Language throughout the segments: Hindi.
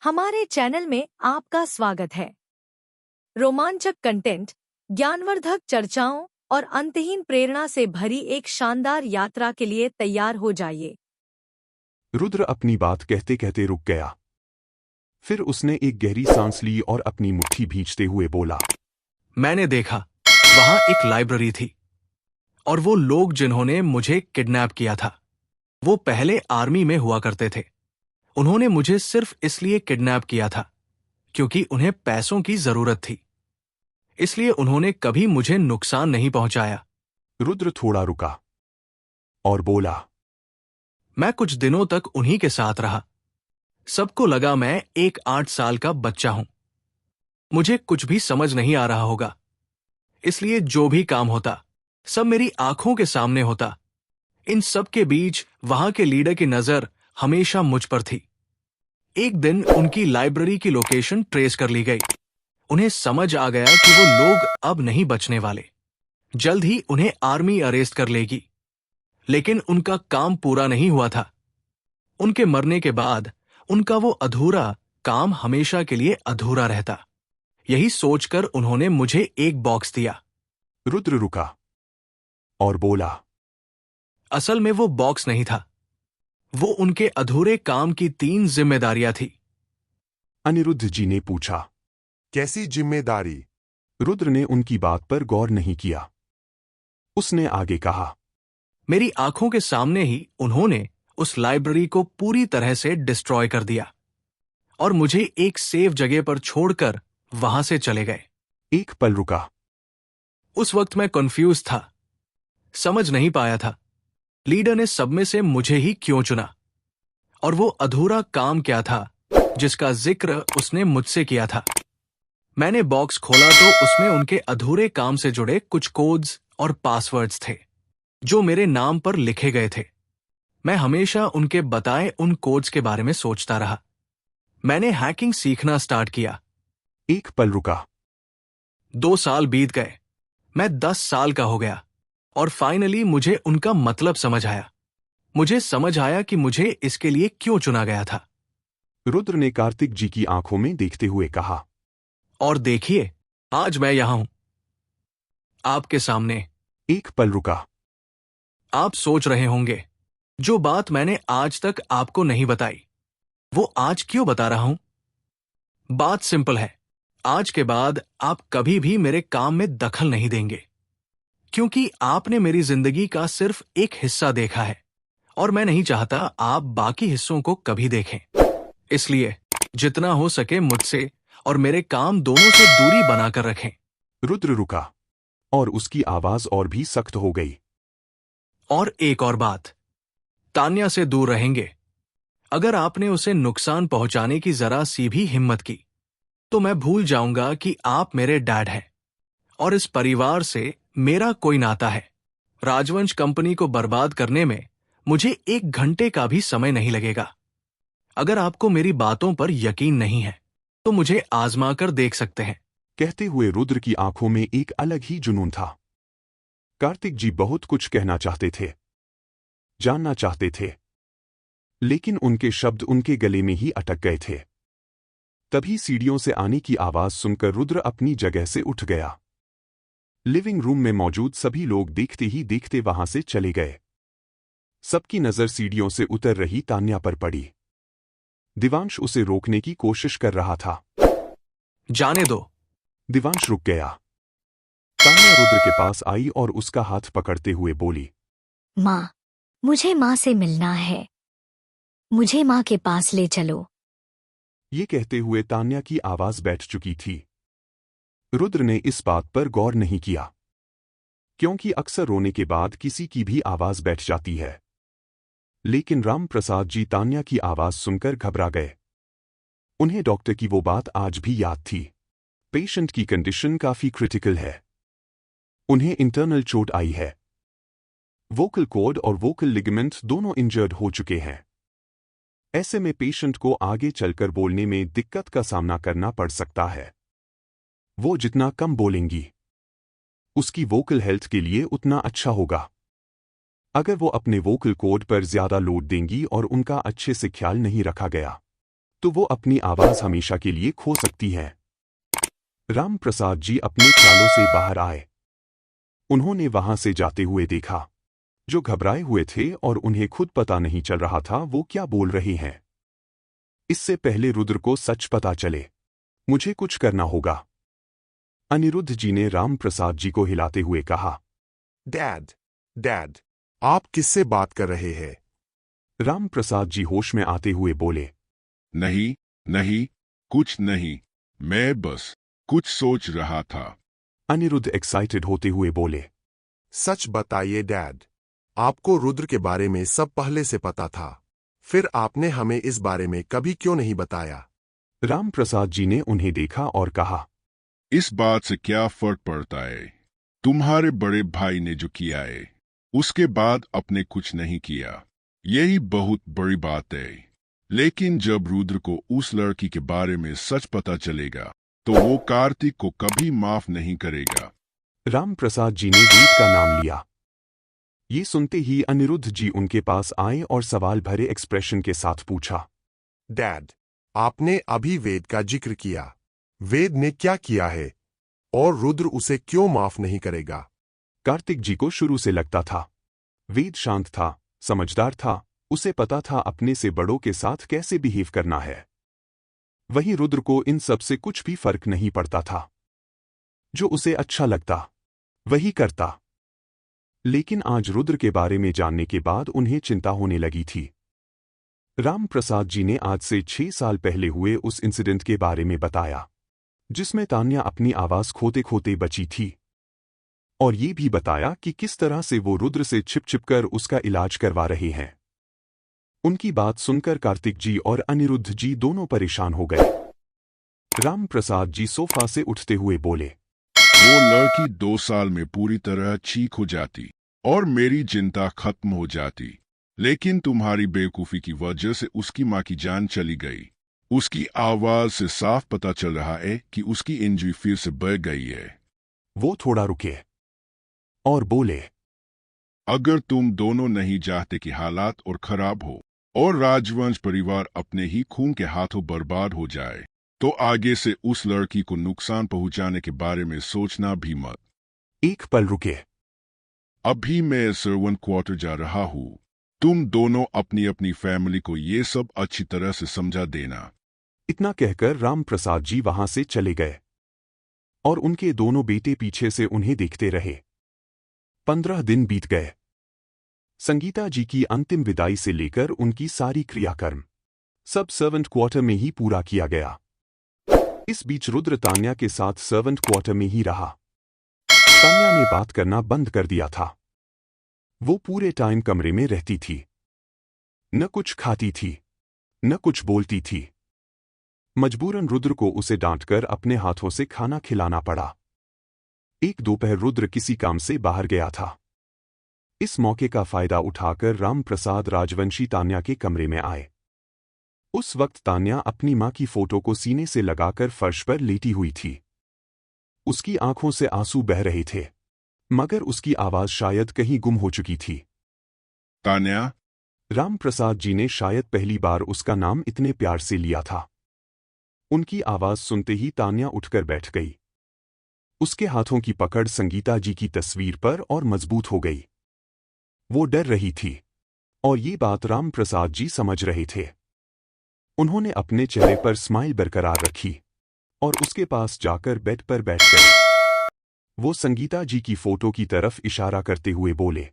हमारे चैनल में आपका स्वागत है। रोमांचक कंटेंट, ज्ञानवर्धक चर्चाओं और अंतहीन प्रेरणा से भरी एक शानदार यात्रा के लिए तैयार हो जाइए। रुद्र अपनी बात कहते कहते रुक गया। फिर उसने एक गहरी सांस ली और अपनी मुट्ठी भींचते हुए बोला, मैंने देखा, वहां एक लाइब्रेरी थी और वो लोग जिन्होंने मुझे किडनैप किया था, वो पहले आर्मी में हुआ करते थे। उन्होंने मुझे सिर्फ इसलिए किडनैप किया था क्योंकि उन्हें पैसों की जरूरत थी। इसलिए उन्होंने कभी मुझे नुकसान नहीं पहुंचाया। रुद्र थोड़ा रुका और बोला, मैं कुछ दिनों तक उन्हीं के साथ रहा। सबको लगा मैं एक 8 साल का बच्चा हूं। मुझे कुछ भी समझ नहीं आ रहा होगा, इसलिए जो भी काम होता सब मेरी आंखों के सामने होता। इन सब के बीच वहां के लीडर की नजर हमेशा मुझ पर थी। एक दिन उनकी लाइब्रेरी की लोकेशन ट्रेस कर ली गई। उन्हें समझ आ गया कि वो लोग अब नहीं बचने वाले। जल्द ही उन्हें आर्मी अरेस्ट कर लेगी। लेकिन उनका काम पूरा नहीं हुआ था। उनके मरने के बाद उनका वो अधूरा काम हमेशा के लिए अधूरा रहता। यही सोचकर उन्होंने मुझे एक बॉक्स दिया। रुद्र रुका और बोला, असल में वो बॉक्स नहीं था, वो उनके अधूरे काम की 3 जिम्मेदारियां थी। अनिरुद्ध जी ने पूछा, कैसी जिम्मेदारी? रुद्र ने उनकी बात पर गौर नहीं किया। उसने आगे कहा, मेरी आंखों के सामने ही उन्होंने उस लाइब्रेरी को पूरी तरह से डिस्ट्रॉय कर दिया और मुझे एक सेफ जगह पर छोड़कर वहां से चले गए। एक पल रुका। उस वक्त मैं कंफ्यूज था, समझ नहीं पाया था लीडर ने सब में से मुझे ही क्यों चुना और वो अधूरा काम क्या था जिसका जिक्र उसने मुझसे किया था। मैंने बॉक्स खोला तो उसमें उनके अधूरे काम से जुड़े कुछ कोड्स और पासवर्ड्स थे जो मेरे नाम पर लिखे गए थे। मैं हमेशा उनके बताए उन कोड्स के बारे में सोचता रहा। मैंने हैकिंग सीखना स्टार्ट किया। एक पल रुका। 2 साल बीत गए। मैं 10 साल का हो गया और फाइनली मुझे उनका मतलब समझ आया। मुझे समझ आया कि मुझे इसके लिए क्यों चुना गया था। रुद्र ने कार्तिक जी की आंखों में देखते हुए कहा, और देखिए, आज मैं यहां हूं, आपके सामने। एक पल रुका। आप सोच रहे होंगे, जो बात मैंने आज तक आपको नहीं बताई, वो आज क्यों बता रहा हूं? बात सिंपल है। आज के बाद आप कभी भी मेरे काम में दखल नहीं देंगे, क्योंकि आपने मेरी जिंदगी का सिर्फ एक हिस्सा देखा है और मैं नहीं चाहता आप बाकी हिस्सों को कभी देखें। इसलिए जितना हो सके मुझसे और मेरे काम दोनों से दूरी बनाकर रखें। रुद्र रुका और उसकी आवाज और भी सख्त हो गई। और एक और बात, तान्या से दूर रहेंगे। अगर आपने उसे नुकसान पहुंचाने की जरा सी भी हिम्मत की तो मैं भूल जाऊंगा कि आप मेरे डैड हैं और इस परिवार से मेरा कोई नाता है। राजवंश कंपनी को बर्बाद करने में मुझे 1 घंटे का भी समय नहीं लगेगा। अगर आपको मेरी बातों पर यकीन नहीं है तो मुझे आजमा कर देख सकते हैं। कहते हुए रुद्र की आंखों में एक अलग ही जुनून था। कार्तिक जी बहुत कुछ कहना चाहते थे, जानना चाहते थे, लेकिन उनके शब्द उनके गले में ही अटक गए थे। तभी सीढ़ियों से आने की आवाज सुनकर रुद्र अपनी जगह से उठ गया। लिविंग रूम में मौजूद सभी लोग देखते ही देखते वहां से चले गए। सबकी नजर सीढ़ियों से उतर रही तान्या पर पड़ी। दिवांश उसे रोकने की कोशिश कर रहा था। जाने दो। दिवांश रुक गया। तान्या रुद्र के पास आई और उसका हाथ पकड़ते हुए बोली, माँ, मुझे माँ से मिलना है। मुझे माँ के पास ले चलो। ये कहते हुए तान्या की आवाज बैठ चुकी थी। रुद्र ने इस बात पर गौर नहीं किया, क्योंकि अक्सर रोने के बाद किसी की भी आवाज बैठ जाती है। लेकिन राम प्रसाद जी तान्या की आवाज सुनकर घबरा गए। उन्हें डॉक्टर की वो बात आज भी याद थी। पेशेंट की कंडीशन काफी क्रिटिकल है। उन्हें इंटरनल चोट आई है। वोकल कॉर्ड और वोकल लिगामेंट दोनों इंजर्ड हो चुके हैं। ऐसे में पेशेंट को आगे चलकर बोलने में दिक्कत का सामना करना पड़ सकता है। वो जितना कम बोलेंगी, उसकी वोकल हेल्थ के लिए उतना अच्छा होगा। अगर वो अपने वोकल कॉर्ड पर ज्यादा लोड देंगी और उनका अच्छे से ख्याल नहीं रखा गया तो वो अपनी आवाज हमेशा के लिए खो सकती है। राम प्रसाद जी अपने ख्यालों से बाहर आए। उन्होंने वहां से जाते हुए देखा जो घबराए हुए थे और उन्हें खुद पता नहीं चल रहा था वो क्या बोल रहे हैं। इससे पहले रुद्र को सच पता चले, मुझे कुछ करना होगा। अनिरुद्ध जी ने राम प्रसाद जी को हिलाते हुए कहा। डैड, आप किससे बात कर रहे हैं? राम प्रसाद जी होश में आते हुए बोले। नहीं, कुछ नहीं, मैं बस कुछ सोच रहा था। अनिरुद्ध एक्साइटेड होते हुए बोले। सच बताइए डैड, आपको रुद्र के बारे में सब पहले से पता था, फिर आपने हमें इस बारे में कभी क्यों नहीं बताया? राम प्रसाद जी ने उन्हें देखा और कहा। इस बात से क्या फर्क पड़ता है? तुम्हारे बड़े भाई ने जो किया है उसके बाद अपने कुछ नहीं किया, यही बहुत बड़ी बात है। लेकिन जब रुद्र को उस लड़की के बारे में सच पता चलेगा तो वो कार्तिक को कभी माफ नहीं करेगा। राम प्रसाद जी ने वेद का नाम लिया। ये सुनते ही अनिरुद्ध जी उनके पास आए और सवाल भरे एक्सप्रेशन के साथ पूछा। डैड, आपने अभी वेद का जिक्र किया, वेद ने क्या किया है और रुद्र उसे क्यों माफ नहीं करेगा? कार्तिक जी को शुरू से लगता था वेद शांत था, समझदार था, उसे पता था अपने से बड़ों के साथ कैसे बिहेव करना है। वहीं रुद्र को इन सब से कुछ भी फर्क नहीं पड़ता था, जो उसे अच्छा लगता वही करता। लेकिन आज रुद्र के बारे में जानने के बाद उन्हें चिंता होने लगी थी। राम प्रसाद जी ने आज से 6 साल पहले हुए उस इंसिडेंट के बारे में बताया जिसमें तान्या अपनी आवाज खोते खोते बची थी, और ये भी बताया कि किस तरह से वो रुद्र से छिप कर उसका इलाज करवा रहे हैं। उनकी बात सुनकर कार्तिक जी और अनिरुद्ध जी दोनों परेशान हो गए। राम प्रसाद जी सोफा से उठते हुए बोले। वो लड़की 2 साल में पूरी तरह ठीक हो जाती और मेरी चिंता खत्म हो जाती, लेकिन तुम्हारी बेवकूफी की वजह से उसकी माँ की जान चली गई। उसकी आवाज से साफ पता चल रहा है कि उसकी इंजरी फिर से बढ़ गई है। वो थोड़ा रुके और बोले, अगर तुम दोनों नहीं चाहते कि हालात और खराब हो और राजवंश परिवार अपने ही खून के हाथों बर्बाद हो जाए, तो आगे से उस लड़की को नुकसान पहुंचाने के बारे में सोचना भी मत। एक पल रुके। अभी मैं सर्वेंट क्वार्टर जा रहा हूँ, तुम दोनों अपनी अपनी फैमिली को ये सब अच्छी तरह से समझा देना। इतना कहकर राम प्रसाद जी वहां से चले गए और उनके दोनों बेटे पीछे से उन्हें देखते रहे। 15 दिन बीत गए। संगीता जी की अंतिम विदाई से लेकर उनकी सारी क्रियाकर्म सब सर्वेंट क्वार्टर में ही पूरा किया गया। इस बीच रुद्र तान्या के साथ सर्वेंट क्वार्टर में ही रहा। तान्या ने बात करना बंद कर दिया था। वो पूरे टाइम कमरे में रहती थी, न कुछ खाती थी न कुछ बोलती थी। मजबूरन रुद्र को उसे डांटकर अपने हाथों से खाना खिलाना पड़ा। एक दोपहर रुद्र किसी काम से बाहर गया था। इस मौके का फायदा उठाकर राम प्रसाद राजवंशी तान्या के कमरे में आए। उस वक्त तान्या अपनी मां की फोटो को सीने से लगाकर फर्श पर लेटी हुई थी। उसकी आंखों से आंसू बह रहे थे, मगर उसकी आवाज शायद कहीं गुम हो चुकी थी। तान्या? राम प्रसाद जी ने शायद पहली बार उसका नाम इतने प्यार से लिया था। उनकी आवाज सुनते ही तान्या उठकर बैठ गई। उसके हाथों की पकड़ संगीता जी की तस्वीर पर और मजबूत हो गई। वो डर रही थी और ये बात राम प्रसाद जी समझ रहे थे। उन्होंने अपने चेहरे पर स्माइल बरकरार रखी और उसके पास जाकर बेड पर बैठ गए। वो संगीता जी की फोटो की तरफ इशारा करते हुए बोले,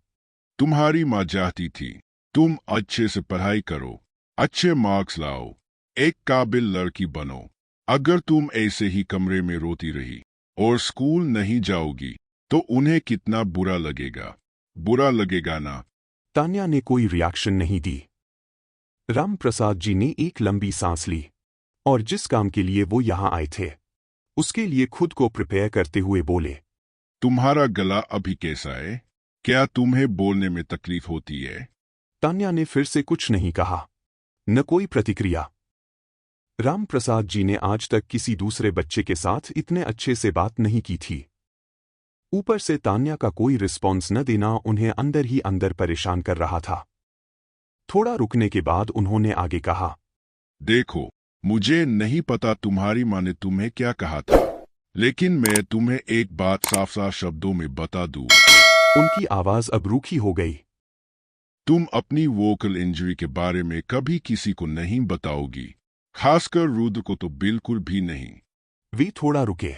तुम्हारी माँ चाहती थी तुम अच्छे से पढ़ाई करो, अच्छे मार्क्स लाओ, एक काबिल लड़की बनो। अगर तुम ऐसे ही कमरे में रोती रही और स्कूल नहीं जाओगी तो उन्हें कितना बुरा लगेगा। बुरा लगेगा ना? तान्या ने कोई रिएक्शन नहीं दी। राम प्रसाद जी ने एक लंबी सांस ली और जिस काम के लिए वो यहां आए थे उसके लिए खुद को प्रिपेयर करते हुए बोले, तुम्हारा गला अभी कैसा है? क्या तुम्हें बोलने में तकलीफ होती है? तान्या ने फिर से कुछ नहीं कहा, न कोई प्रतिक्रिया। राम प्रसाद जी ने आज तक किसी दूसरे बच्चे के साथ इतने अच्छे से बात नहीं की थी। ऊपर से तान्या का कोई रिस्पॉन्स न देना उन्हें अंदर ही अंदर परेशान कर रहा था। थोड़ा रुकने के बाद उन्होंने आगे कहा, देखो, मुझे नहीं पता तुम्हारी माँ ने तुम्हें क्या कहा था, लेकिन मैं तुम्हें एक बात साफ साफ शब्दों में बता दूं। उनकी आवाज अब रूखी हो गई। तुम अपनी वोकल इंजरी के बारे में कभी किसी को नहीं बताओगी, खासकर रुद्र को तो बिल्कुल भी नहीं। वे थोड़ा रुके।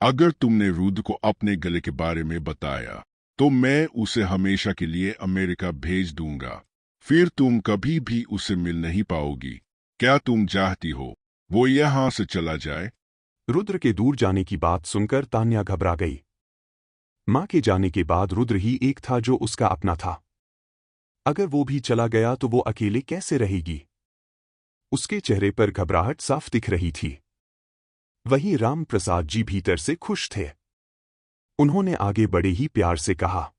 अगर तुमने रुद्र को अपने गले के बारे में बताया तो मैं उसे हमेशा के लिए अमेरिका भेज दूंगा। फिर तुम कभी भी उसे मिल नहीं पाओगी। क्या तुम चाहती हो वो यहां से चला जाए? रुद्र के दूर जाने की बात सुनकर तान्या घबरा गई। मां के जाने के बाद रुद्र ही एक था जो उसका अपना था। अगर वो भी चला गया तो वो अकेले कैसे रहेगी? उसके चेहरे पर घबराहट साफ दिख रही थी। वहीं राम प्रसाद जी भीतर से खुश थे। उन्होंने आगे बड़े ही प्यार से कहा,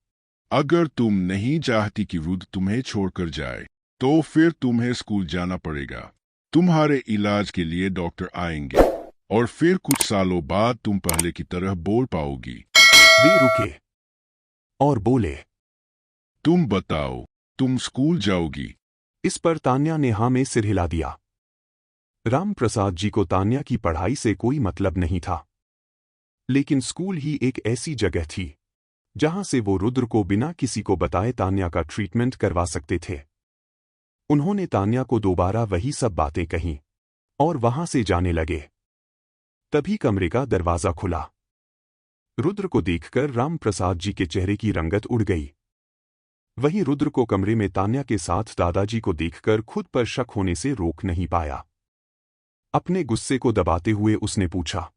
अगर तुम नहीं चाहती कि रुद्र तुम्हें छोड़कर जाए तो फिर तुम्हें स्कूल जाना पड़ेगा। तुम्हारे इलाज के लिए डॉक्टर आएंगे और फिर कुछ सालों बाद तुम पहले की तरह बोल पाओगी। वे रुके और बोले, तुम बताओ, तुम स्कूल जाओगी? इस पर तान्या ने हाँ में सिर हिला दिया। राम प्रसाद जी को तान्या की पढ़ाई से कोई मतलब नहीं था, लेकिन स्कूल ही एक ऐसी जगह थी जहां से वो रुद्र को बिना किसी को बताए तान्या का ट्रीटमेंट करवा सकते थे। उन्होंने तान्या को दोबारा वही सब बातें कहीं और वहां से जाने लगे। तभी कमरे का दरवाजा खुला। रुद्र को देखकर राम प्रसाद जी के चेहरे की रंगत उड़ गई। वहीं रुद्र को कमरे में तान्या के साथ दादाजी को देखकर खुद पर शक होने से रोक नहीं पाया। अपने गुस्से को दबाते हुए उसने पूछा,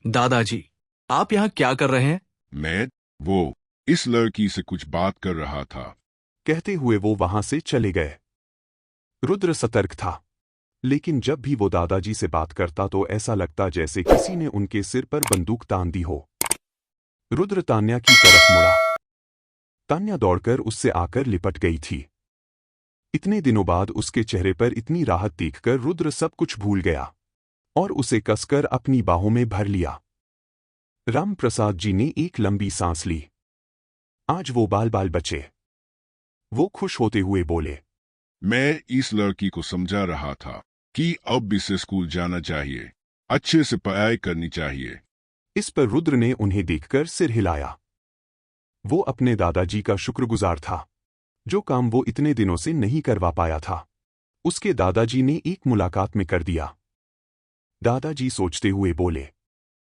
दादाजी, आप यहाँ क्या कर रहे हैं? मैं इस लड़की से कुछ बात कर रहा था। कहते हुए वो वहां से चले गए। रुद्र सतर्क था, लेकिन जब भी वो दादाजी से बात करता तो ऐसा लगता जैसे किसी ने उनके सिर पर बंदूक तान दी हो। रुद्र तान्या की तरफ मुड़ा। तान्या दौड़कर उससे आकर लिपट गई थी। इतने दिनों बाद उसके चेहरे पर इतनी राहत देखकर रुद्र सब कुछ भूल गया और उसे कसकर अपनी बाहों में भर लिया। राम प्रसाद जी ने एक लंबी सांस ली। आज वो बाल बाल बचे। वो खुश होते हुए बोले, मैं इस लड़की को समझा रहा था कि अब इसे स्कूल जाना चाहिए, अच्छे से पढ़ाई करनी चाहिए। इस पर रुद्र ने उन्हें देखकर सिर हिलाया। वो अपने दादाजी का शुक्रगुजार था। जो काम वो इतने दिनों से नहीं करवा पाया था, उसके दादाजी ने एक मुलाकात में कर दिया। दादाजी सोचते हुए बोले,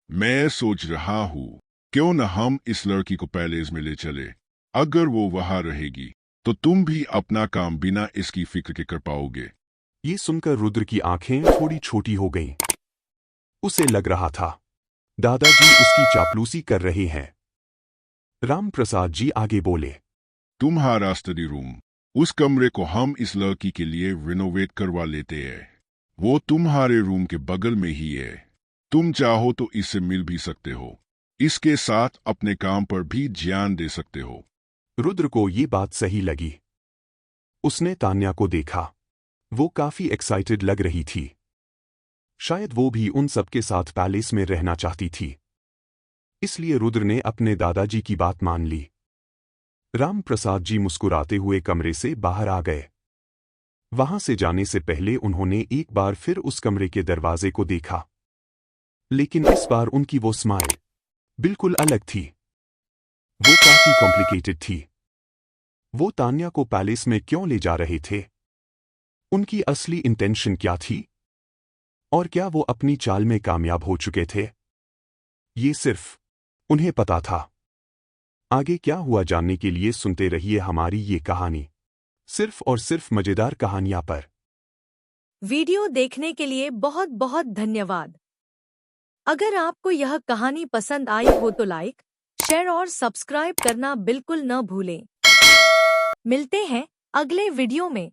मैं सोच रहा हूँ क्यों न हम इस लड़की को पैलेस में ले चले। अगर वो वहां रहेगी तो तुम भी अपना काम बिना इसकी फिक्र के कर पाओगे। ये सुनकर रुद्र की आंखें थोड़ी छोटी हो गईं। उसे लग रहा था दादाजी उसकी चापलूसी कर रहे हैं। राम प्रसाद जी आगे बोले, तुम्हारा स्टडी रूम, उस कमरे को हम इस लड़की के लिए रिनोवेट करवा लेते हैं। वो तुम्हारे रूम के बगल में ही है। तुम चाहो तो इससे मिल भी सकते हो। इसके साथ अपने काम पर भी ध्यान दे सकते हो। रुद्र को ये बात सही लगी। उसने तान्या को देखा। वो काफी एक्साइटेड लग रही थी। शायद वो भी उन सबके साथ पैलेस में रहना चाहती थी। इसलिए रुद्र ने अपने दादाजी की बात मान ली। राम प्रसाद जी मुस्कुराते हुए कमरे से बाहर आ गए। वहां से जाने से पहले उन्होंने एक बार फिर उस कमरे के दरवाजे को देखा, लेकिन इस बार उनकी वो स्माइल बिल्कुल अलग थी। वो काफी कॉम्प्लिकेटेड थी। वो तान्या को पैलेस में क्यों ले जा रहे थे? उनकी असली इंटेंशन क्या थी? और क्या वो अपनी चाल में कामयाब हो चुके थे? ये सिर्फ उन्हें पता था। आगे क्या हुआ जानने के लिए सुनते रहिए हमारी ये कहानी, सिर्फ और सिर्फ मजेदार कहानियां पर। वीडियो देखने के लिए बहुत बहुत धन्यवाद। अगर आपको यह कहानी पसंद आई हो तो लाइक, शेयर और सब्सक्राइब करना बिल्कुल न भूलें। मिलते हैं अगले वीडियो में।